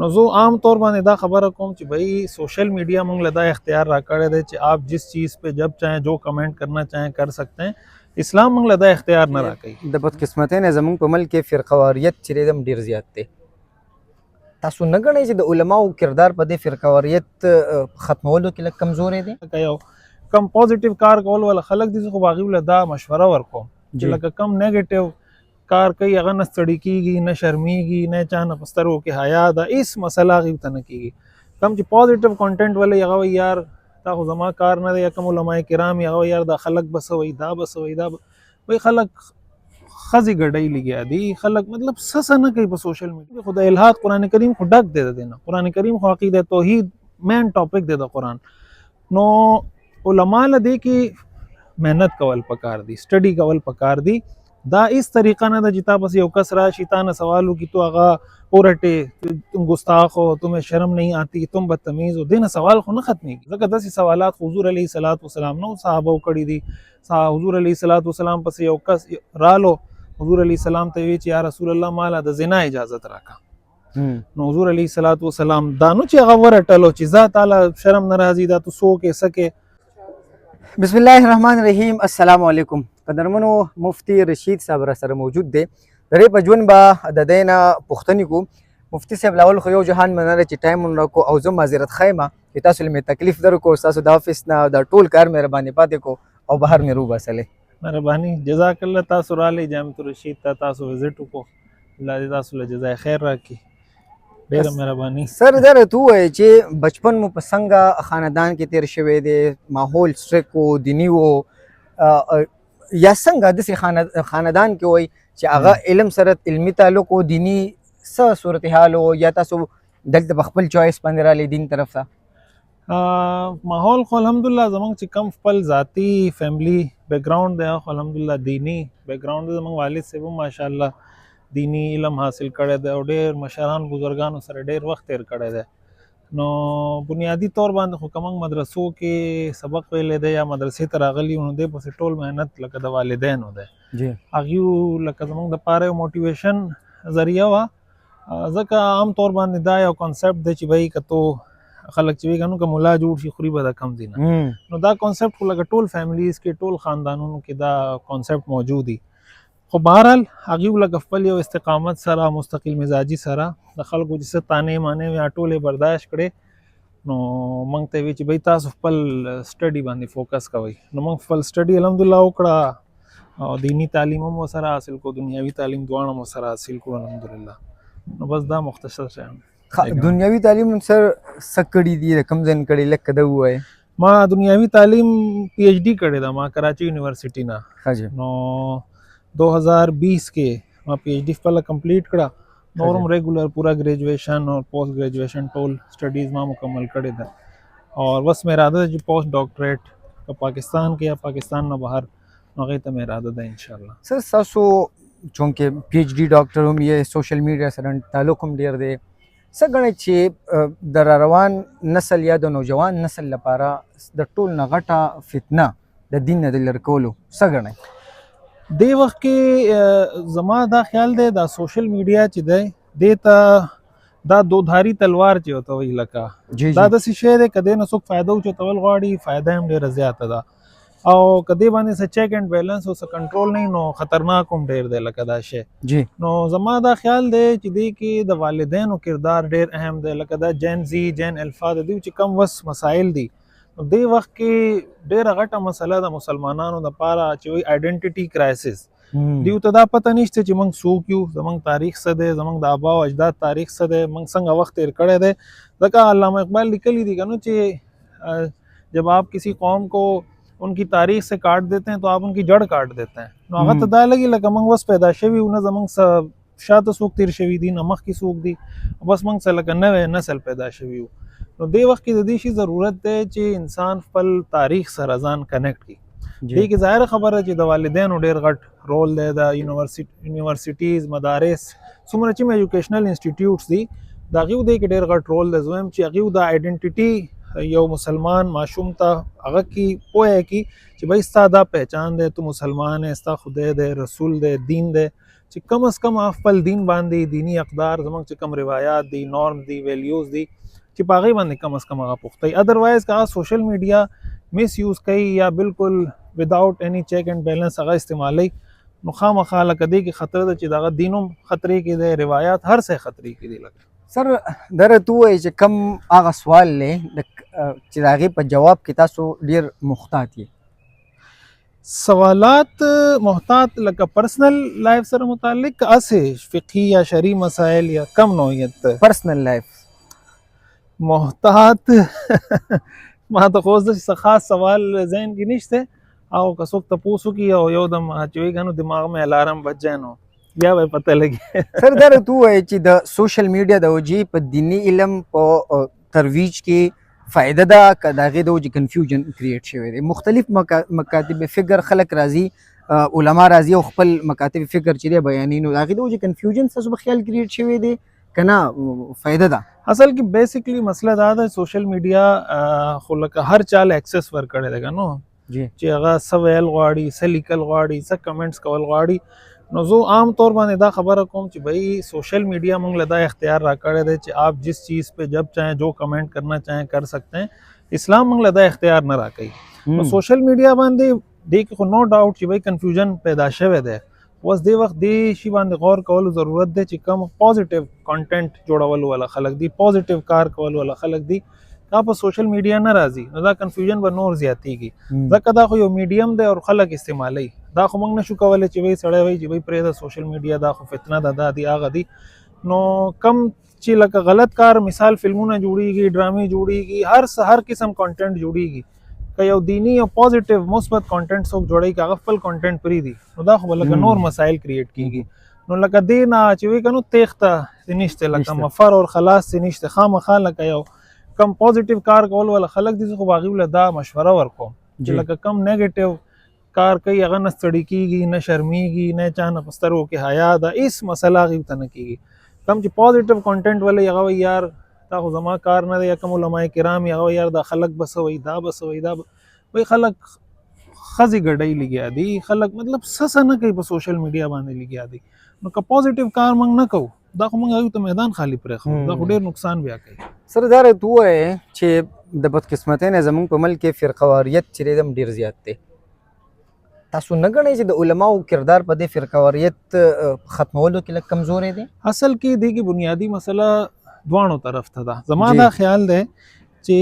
نو زه عام طور باندې دا خبره کوم چې بھائی سوشل میڈیا موږ له دا اختیار راکړی دی چې آپ جس چیز پہ جب چاہیں جو کمنٹ کرنا چاہیں کر سکتے ہیں. اسلام موږ له دا اختیار نه راکوي. د بدقسمتۍ نه زموږ په ملک کې فرقواریت چې دی ډېر زیات دی. تاسو نه ګڼئ چې د علماو کردار په دې فرقواریت ختمولو کې لږ کمزوری دی؟ لکه یو کم پوزیټیو کار کول ولا خلک دي خو باغي ول دا مشوره ورکوم چې لکه کم نیگیټیو کار کوي هغه نه ستړي کیږي نه شرمېږي نه چا نه په سترګو کې حیا ده هېڅ مسله هغې ته نه کیږي. کم چې پوزیټیو کانټینټ ولې هغه وایي یار دا خو زما کار نه دی یا کوم علما کرام هغه وایي یار دا خلک به څه وایي دا به څه وایي دا وایي خلک ښځې ګډۍ لګیا دي خلک مطلب څه نه کوي په سوشل میډیا. خو د الحاد قرآن کریم خو ډک دی د دې نه. قرآن کریم خو عقیده توحید مین ټاپک دی د قرآن. نو علما له دې کې محنت کول پکار دي سټډي کول پکار دي. دا اس طریقہ نه د جتا بس یو کس راشي تا نه سوالو کی تو هغه اورټه تم ګستاخ ہو تمہیں شرم نہیں آتی تم بدتمیز ہو دین سوال خو نه ختمېږي. ځکه داسې سوالات حضور علیه الصلاۃ والسلام نو صحابه کړي دي. حضور علیه الصلاۃ والسلام پس یو کس رالو حضور علیه السلام ته وی چې یا رسول الله مالا د زنا اجازت راکا. نو حضور علیه الصلاۃ والسلام دانو چې هغه ورټلو چې ذات تعالی شرم ناراضي دا تو سو کې سکے. بسم الله الرحمن الرحیم. السلام علیکم. قدرمنو مفتی رشید صاحب را سره موجود دی. د دې په ژوند به د دی نه پوښتنې کوو. مفتی صاحب لاول خو یو جهان مننه چې ټایم مو راکړو او زه معذرت ښیم چې تاسو له مې تکلیف درکړو ستاسو د آفس نه د ټول کار مې راباندې پاتې کو او بهر مې روباسلې. مهرباني جزاک الله. تاسو رالی جامع رشید ته تاسو وزټ وکړو. الله دې تاسو له جزای خیر راکړي. ډېره مهرباني. سر دا راته ووایئ چې بچپن مو په څنګه خاندان کې تیر شوی دی ماحول سټریک و دیني و یا څنګه داسې خاندان کې وای چې هغه علم سره علمي تعلق و دیني څه صورتحال و یا تاسو دلته په خپل چوایس باندې رالی دین طرف ته؟ ماحول خو الحمدلله زمونږ چې کم خپل ذاتی فیملی بیک گراؤنډ دی خو الحمدلله دینی بیک گراؤنډ دی. زمونږ والد صاحب هم ماشاءالله دینی علم حاصل کړی دی او ډېر مشران بزرګانو سره ډېر وخت تیر کړی دی. نو بنیادی طور باندې خو کومنګ مدرسو کې سبق ویلی دی یا مدرسې ته راغلي نو دی پسې ټول محنت لکه د والدینو دی. هغوی لکه زمونږ دپاره یو موټیویشن ذریعه وه. ځکه عام طور باندې دا یو کانسیپټ دی چې بھائی که تو خلک چې وایي که نو که ملا جوړ شي خوري به د کم ځي نه. نو دا کانسیپټ خو لکه ټول فیملیز کې ټول خاندانونو کې دا کانسیپټ موجود دي. خو بهرحال هغوی لکه خپل یو استقامت سره مستقل مزاجي سره د خلکو چې څه تانې مانې یا ټولې برداشت کړې نو موږ ته وی چې بھائی تاسو خپل سټډي باندې فوکس کوئ. نو موږ خپل سټډي الحمدلله وکړه او دینی تعلیم هم ورسره حاصل کړو دنیوي تعلیم دواړه هم ورسره حاصل کړو الحمدلله. نو بس دا مختصر شیان. دنیوي تعلیم سر څه کړي دي د کوم ځای نه کړي لږ ده ووایئ. ما دنیوي تعلیم پی ایچ ډي کړې ده ما کراچي یونیورسټي نه. نو 2020 کې ما پی ایچ ډي خپله کمپلیټ کړه. نور هم ریګولر پورا گریجویشن اور پوسٹ گریجویشن ټول سټډیز ما مکمل کړې ده اور بس مې اراده ده چې پوسٹ ډاکټریټ په پاکستان کې یا پاکستان نه بهر هغې ته مې اراده ده انشاءالله. سر ستاسو چونکې پی ایچ ډي ډاکټر هم یې سوشل میډیا سره تعلق هم ډېر دی څه ګڼئ چې د راروان نسل یا د نوجوان نسل لپاره د ټول نه غټه فتنه د دین نه د لرې کولو څه ګڼئ؟ دی وخت کې زما دا خیال دی دا سوشل میډیا چې دی دې ته دا دودھاري تلوار چې ورته وایي لکه دا داسې شی دی که دې نه څوک فایده اوچتول غواړي فایده هم ډېره زیاته ده او که دې باندې څه چیک اینډ بیلنس او څه کنټرول نه نو خطرناک هم ډېر دی لکه دا شی. نو زما دا خیال دی چې دې کې د والدینو کردار ډېر اهم دی لکه دا جین زی جین الفا د دوی چې کم وس مسایل دي نو دې وخت کې ډېره غټه مسله د مسلمانانو دپاره چې وایي آیډنټیټي کرایسس دیو ته دا پته نشته چې موږ څوک یو زموږ تاریخ څه دی زموږ د آبا او اجداد تاریخ څه دی موږ څنګه وخت تیر کړی دی. ځکه علامه اقبال لیکلی دي که نو چې جب آپ کسی قوم کو ان کی تاریخ سے کاٹ دیتے ہیں تو آپ ان کی جڑ کاٹ دیتے ہیں. نو هغه ته دا لګي لکه موږ اوس پیدا شوي یو نه زموږ شاته څوک تیر شوي دي نه مخکې څوک دي بس موږ څه لکه نوی نسل پیدا شوي یو. نو دې وخت کې د دې شي ضرورت دی چې انسان خپل تاریخ سره ځان کنیکټ کړي. دې کې ظاهره خبره چې د والدینو ډېر غټ رول دی د یونیورسټیز مدارس څومره چې ایجوکیشنل انسټیټیوټس دي د هغوی دې کې ډېر غټ رول دی. زه وایم چې هغوی د آیډنټیټي یو مسلمان ماشوم ته هغه کې پوهه کړي چې بھائی ستا دا پہچان دی تو مسلمان ہے ستا خدای دی رسول دی دین دی چې کم از کم خپل دین باندې دینی اقدار زمونږ چې کم روایات دي نورم دي ویلیوز دي چې په هغې باندې کم از کم هغه پوښتئ. ادروایز که هغه سوشل میډیا میس یوز کوي یا بالکل وداؤٹ اینی چیک اینڈ بیلنس هغه استعمالوي نو خامخا لکه دې کې خطره ده چې د هغه دین هم خطرې کې دی روایات هر څه خطرې کې دي. لکه سر دره تو وایي چې کم هغه سوال دی چې د هغې په جواب کې تاسو ډېر محتاط یې سوالات محتاط لکه پرسنل لائف سره متعلق اسې فقهي یا شرعي مسائل یا کم نوعیت پرسنل لائف محتاط ما ته خو څه خاص سوال ذهن کې نشته او که څوک تپوس وکړي او یو دم چې وایي نو دماغ میں الارم بج جائے نو بیا به پته لګي. سر دا تو وایي چې د سوشل میډیا د وجې په دیني علم په ترویج کې فائدہ ده که د هغې د وجې کنفیوژن کریټ شوی دی. مختلف مکاتب فکر خلک راځي علما راځي او خپل مکاتب فکر چې دی بیانوي نو د هغې د وجې کنفیوژن ستاسو په خیال کریټ شوی دی که نه فائدہ ده؟ اصل کې بیسیکلی مسله دا ده سوشل میډیا خو لکه هر چاله ایکسس ورکړی دی که نو چې هغه څه ویل غواړي څه لیکل غواړي څه کمنټس کول غواړي. نو زه عام طور باندې دا خبره کوم چې بھائی سوشل میڈیا موږ له دا اختیار راکړی دی چې آپ جس چیز پہ جب چاہیں جو کمنٹ کرنا چاہیں کر سکتے ہیں. اسلام موږ له دا اختیار نه راکوي. نو سوشل میډیا باندې دې کې خو نو ډاؤټ چې بھائی کنفیوژن پیدا شوی دی. اوس دې وخت دې شي باندې غور کولو ضرورت دی چې کوم پازیټیو کانټینټ جوړول والا خلک دي پازیټیو کار کول والا خلک دي دا په سوشل میډیا نه راځي نو دا کنفیوژن به نور زیاتېږي. ځکه دا خو یو میډیم دی او خلک استعمالوي. دا خو موږ نشو کولی چې وایي سړی وایي چې وایي پرېږده سوشل میډیا دا خو فتنه ده دا دی هغه دی. نو کم چې لکه غلط کار مثال فلمونه جوړیږي ډرامې جوړیږي هر قسم کانټینټ جوړیږي که یو دینی او پازیټیو مثبت کانټینټ څوک جوړوي که هغه خپل کانټینټ پرېږدي نو دا خو به لکه نور مسایل کریټ کېږي. نو لکه دې نه چې وایي که نو تیښته نشته لکه مفر اور خلاص نشته خامخا لکه یو کم پازیټیو کار کول ولا خلک دي خو هغوی له دا مشوره ورکوم چې لکه کم نیګیټیو کار کوي هغه نه ستړي کېږي نه شرمېږي نه چا نه په سترګو کې حیا ده هېڅ مسله هغې ته نه کېږي. کم چې پازیټیو کانټینټ ولې هغه وایي یار دا خو زما کار نه دی یا کوم علماء کرام هغه وایي یار دا خلک به څه وایي دا به څه وایي دا وایي خلک ښځې ګډۍ لګیا دي خلک مطلب څه نه کوي په سوشل میډیا باندې لګیا دي. نو که پازیټیو کار موږ نه کوو دا خو موږ هغوی ته میدان خالی پرېښو دا خو ډېر نقصان بیا کوي. سر دا راته ووایې چې د بدقسمتۍ نه زموږ په ملک کې فرقهواریت چې دی هم ډېر زیات دی. تاسو نه ګڼئ چې د علماو کردار په دې فرقهواریت ختمولو کې لږ کمزوری دی؟ اصل کې دې کې بنیادی مسله دواړو طرف ته ده. زما دا خیال دی چې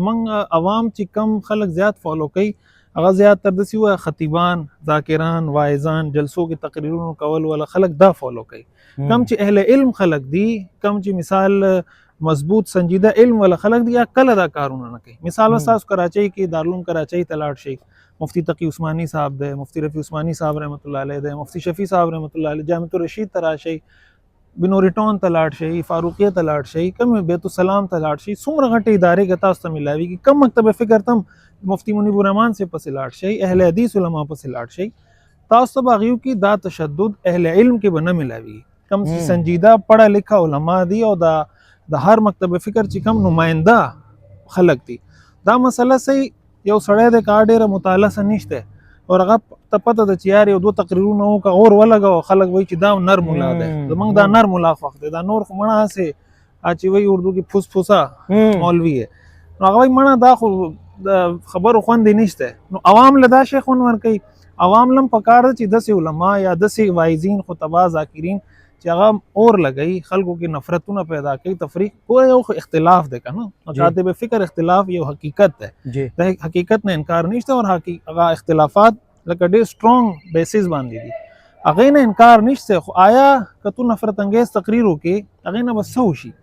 موږ عوام چې کم خلک زیات فالو کوي هغه زیات تر داسې ووایه خطیبان ذاکران واعظان جلسو کې تقریرونو کول والا خلک دا فالو کوي. کم چې اهل علم خلک دي کم چې مثال مضبوط سنجیده علم والا خلک دي یا کله دا کارونه نه کوي. مثال تاسو کراچۍ کې دارالعلوم کراچۍ ته لاړ شئ مفتی تقی عثمانی صاحب دی مفتی رفیع عثمانی صاحب رحمۃ اللہ علیہ دی مفتی شفیع صاحب رحمۃ اللہ علیہ جامع الرشید ته راشئ بنوري ټاون ته لاړ شئ فاروقیه ته لاړ شئ کوم بیت السلام ته لاړ شئ څومره غټې ادارې که تاسو ته ملاویږي کم مکتب فکر تم مفتی منیب الرحمان سے پسې لاړ شئ اهل حدیث علما پسې لاړ شئ تاسو ته به هغوی کې دا تشدد اهل علم کې به نه ملاویږي. کم چې سنجیده پړه لیکه علما دي او د هر مکتب فکر چې کم نماینده خلک دي دا مسله صحیح یو سړی دی که ډېره مطالعه څه نشته او هغه ته پته ده چې یار یو دوه تقریرونه وکړه اور ولګوه خلک وایي چې دا نر ملا دی زموږ دا نر ملا خوښ دی دا نور خو مړه هسې چې وایي اردو کې پھوس پھوسا مولوي یې نو هغه وایي مړه دا خو د خبرو خوند یې نشته. نو عوام له دا شی خوند ورکوي عوام له هم پکار ده چې داسې علما یا داسې واعظین خطبا ذاکرین چې هغه اور لګوي خلکو کې نفرتونه پیدا کوي تفریق پوره یو اختلاف دی که نه مکاتب فکر اختلاف یو حقیقت دی د حقیقت نه انکار نشته او هغه اختلافات لکه ډېر سټرونګ بیسز باندې دي هغې نه انکار نشته خو آیا که تو نفرت انګیز تقریر وکړې هغې نه به څه وشي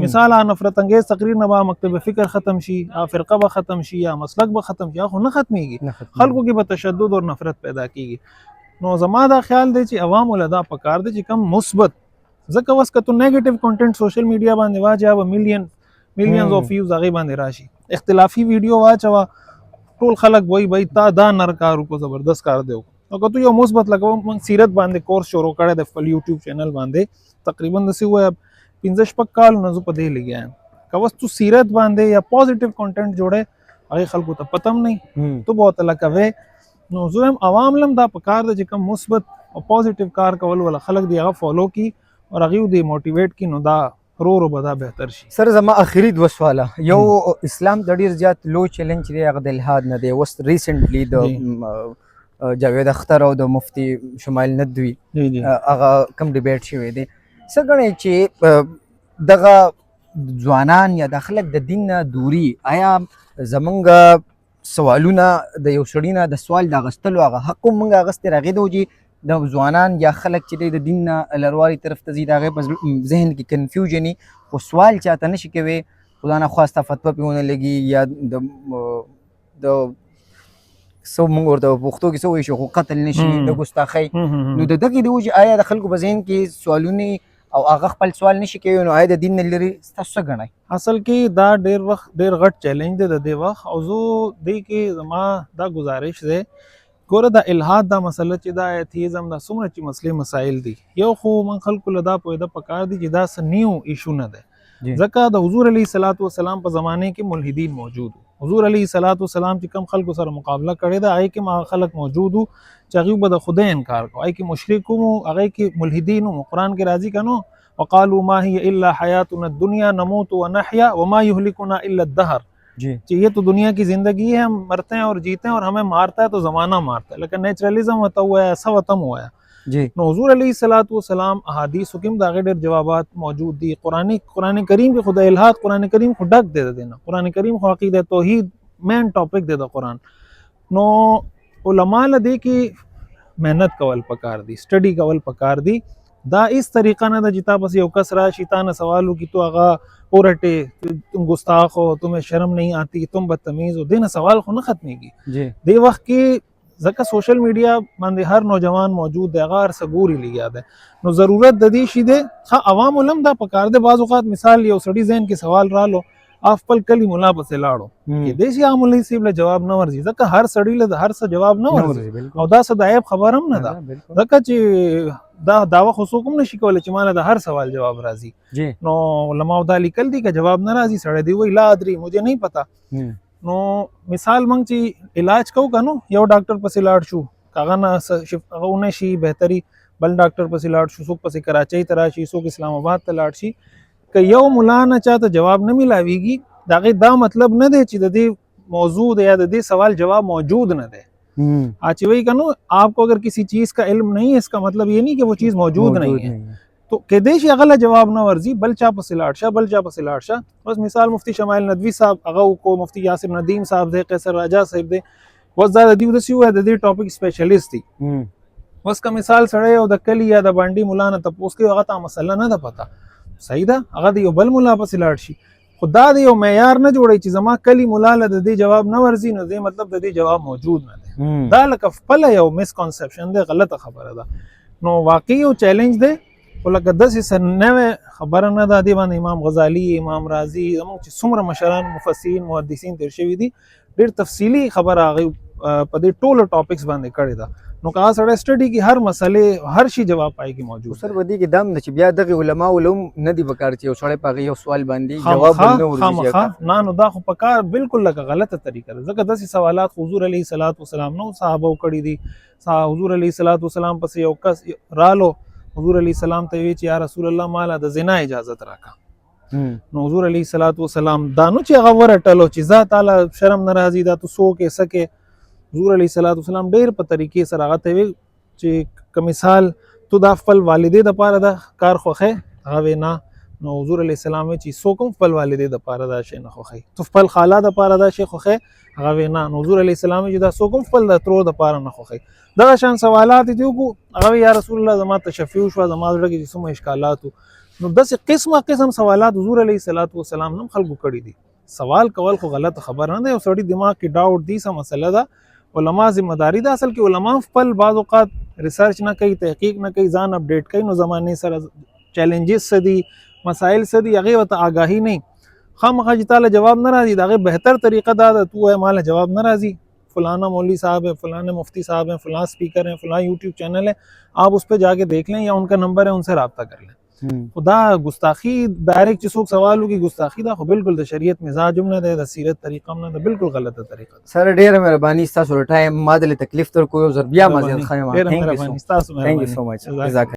مثال نفرت انګیز تقریر نه به مکتب فکر ختم شي فرقه به ختم شي یا مسلک به ختم شي خو نه ختمیږي خلکو کې به تشدد او نفرت پیدا کیږي. نو زما دا خیال دی چې عوام له دا پکار دی چې کم مثبت ځکه اوس که تو نیګیټیو کانټینټ سوشل میډیا باندې واچوه به میلیونز اف ویوز هغې باندې راشي اختلافي ویډیو واچوه ټول خلک وایي بھائی تا دا نر کار وکړو زبردست کار دی وکړو او که تو یو مثبت لکه موږ سیرت باندې کورس شروع کړی دی خپل یوټیوب چینل باندې تقریبا داسې ووایه 15 کال نه زه په دې لګیا یم که اوس تو سیرت باندې یا پازیټیو کانټینټ جوړی هغې خلکو ته پته هم نه تو به ورته لکوې نو زه وایم عوام له هم دا پکار ده چې کوم مثبت او پوزټیو کار کول ول خلک دی هغه فالو کی او هغه دی موټیویټ کی، نو دا رو به دا بهتر شي. سر زما اخیری دوه سواله. یو اسلام د ډیر زیات لو چیلنج دی هغه د الحاد نه دی. وس ریسنټلی د جاوید اختر او د مفتی شمایل ندوی هغه کم ډیبیټ شوی دی. څه ګڼئ چې دغه ځوانان یا د خلک د دین نه دوري، آیا زمونږ سوالونه د یو سړي نه د سوال د اخیستلو هغه حق هم موږ اخیستی راغلی دی چې د ځوانان یا خلک چې دی د دین نه لروالي طرف ته ځي د هغې په ذهن کې کنفیوژن وي خو سوال چاته نشي کوی، خدا نخواسته فتوا پې ونه لګي یا د څه موږ ورته په پښتو کې څه وایو چې قتل نشي د ګستاخۍ، نو د دغې د وجې آیا د خلکو په ذهن کې سوالونه او هغه خپل سوال نشي کوي، نو آیا د دین نه لرې ستاسو څه ګڼئ؟ اصل کې دا ډیر وخت ډیر غټ چیلنج دی د دې وخت، او زه دې کې زما دا گزارش دی ګوره د الحاد دا مسله چې دا ایتھیزم دا څومره چې مسلې مسایل دي، یو خو من خلکو له دا پوهېده پکار دي چې دا څه نیو ایشو نه دی، ځکه د حضور علیه صلات وسلام په زمانه کې ملحدین موجود وو. حضور علیه صلات وسلام چې کم خلکو سره مقابله کړې ده هغې کې ما خلک موجود وو چې هغوی به د خدای انکار کوو، هغې کې مشرک وو، هغې کې ملحدین وو. قرآن کې راځي که نو وقالوا ما هي الا حیاتنا الدنیا نموت ونحیا وما یهلکنا الا الدهر، کہ یہ تو دنیا کی زندگی ہے، ہم مرتے ہیں اور جیتے ہیں اور ہمیں مارتا ہے تو زمانہ مارتا ہے، لیکن نیچرلزم ہوتا ہوا ہے، ایسا وطم ہوا ہے. نو حضور علیہ الصلوۃ والسلام احادیث حکم داغه ډېر جوابات موجود دي. قرآن کریم کې خدای الہاد قرآن کریم خو ډک دی دینا، قرآن کریم خو عقیده توحید مین ټاپک دی د قرآن. نو علما له دې کې محنت کول پکار دي، سټډي کول پکار دي. دا اس طریقہ نه د جتا بس یو کس را شیطان سوالو کی تو هغه اورټه تم گستاخ ہو، تمہیں شرم نہیں آتی، تم بدتمیز ہو، دین سوال خو نه ختمېږي. دی وخت کې ځکه سوشل میډیا باندې هر نوجوان موجود دی، هغه هر څه ګوري لګیا دی، نو ضرورت د دې شي دی ښه عوام علم دا پکار دی. بعض اوقات مثال یو سړي ذهن کې سوال رالو خپل کلی مولا پسې لاړو کېدای شي عام مولوي صاحب له جواب نه ورځي، ځکه هر سړي له هر څه جواب نه ورځي او دا څه د عیب خبر هم نه ده، ځکه چې دا دعوه خو څوک هم نشي کولی چې ماله د هر سوال جواب راځي. نو علماو دا لیکل دي که جواب نه راځي سړی دی وایي لا ادري مجھے نہیں پتا. نو مثال موږ چې علاج کوو که نو یو ډاکټر پسې لاړ شو هغه نه هغه ونه شي بهتري، بل ډاکټر پسې لاړ شو، څوک پسې کراچۍ ته راشي، څوک اسلام آباد ته لاړ شي، که یو ملا نه چاته جواب نه ملاویږي د هغې دا مطلب نه دی چې د دې موضوع دی یا د دې سوال جواب موجود نه دی. آج وہی کہ نو آپ کو اگر کسی چیز کا علم نہیں ہے اس کا مطلب یہ نہیں کہ وہ چیز موجود نہیں ہے، تو کېدای شي هغه له جواب نه ورځي بل چا پسې لاړ شه، بل چا پسې لاړ شه. بس مثال مفتی شمایل ندوی صاحب هغه کو، مفتی یاسر ندیم صاحب دی، قیصر راجا صاحب دی، بس دا د دې داسې ووایه د دې ټاپک سپیشلیسټ دي. بس که مثال سړی او د کلي یا د بانډي ملا نه تپوس کوي هغه ته مسله نه ده پته، صحیح ده، هغه د یو بل ملا پسې لاړ شي، خو دا د یو معیار نه جوړوي چې زما کلي ملا له د دې جواب نه ورځي نو دې مطلب د دې جواب موجود نه دی. دا لکه خپله یو مسکنسپشن دی، غلطه خبره ده. نو واقعي یو چیلنج دی، خو لکه داسې څه نوې خبره نه ده. دې باندې امام غزالي، امام رازي، زموږ چې څومره مشران مفسرین محدثین تیر شوي دي ډېر تفصیلي خبره هغوی په دې ټولو ټاپکس باندې کړې ده. نو که هغه سړی سټډي کې هر مسلې هر شي جواب پای کې موجود. سر په دې کې دام ده چې بیا دغې علماو له هم نه دي پکار چې یو سړی په هغې یو سوال باندې جواب ونه ورځي. نه نو دا خو پکار بالکل لکه غلطه طریقه ده، ځکه داسې سوالات حضور علیه صلات وسلام نو صحابو کړي دي. حضور علیه صلات وسلام پسې یو کس رالو، حضور علیه السلام ته وی چې یا رسول الله ماله د زنا اجازت راکا. نو حضور علیه صلات وسلام دا نو چې هغه ورټلو چې ذات تعالی شرم نه راځي دا تو څوک سکه. حضور علیه صلات وسلام ډېر په طریقې سره هغه ته وی چې که مثال تو دا خپل والدې دپاره دا کار خوښې، هغه وی نه. نو حضور علیه السلام وی چې څوک هم خپل والدې دپاره دا شی نه خوښوي، تو خپل خاله دپاره دا شی خوښې، هغه وی نه. نو حضور علیه السلام وی چې دا څوک هم خپل د ترور دپاره نه خوښوي. دغه شان سوالات یې وکړو، هغه وی یا رسول الله زما تشفي وشوه، زما زړه کې چې څومره اشکالات وو. نو داسې قسم سوالات حضور علیه صلات وسلام هم خلکو کړي دي. سوال کول خو غلط خبر نه دی، یو سړي دماغ کې ډاوټ دی څه مسله ده، علما ذمہ داری ده. اصل کې علما خپل بعض اوقات ریسرچ نه کوي، تحقیق نه کوي، ځان اپډیټ کوي، نو زمانې سره چیلنجز څه دي، مسائل څه دي، هغې ورته آګاهي نه. خامخا چې تاله جواب نه راځي د هغې بهتر طریقه دا ده تو وایې ماله جواب نه راځي، فلانا مولوی صاحب ہے، فلانا مفتی صاحب ہیں، فلاں اسپیکر ہیں، فلاں یوٹیوب چینل ہے، آپ اس پہ جا کے دیکھ لیں یا ان کا نمبر ہے ان سے رابطہ کر لیں. خو دا ګستاخي ډایرکټ چې څوک سوال وکړي ګستاخي دا خو بالکل د شریعت مزاج هم نه دی د سیرت طریقه هم نه ده بالکل غلطه طریقه ده سره ډیره مهرباني ستاسو ټایم ما دلې تکلیف در کو یو ځل بیا ما زیات خایم ډېره مهرباني ستاسو Thank you مهرباني so much. جزاک جزاک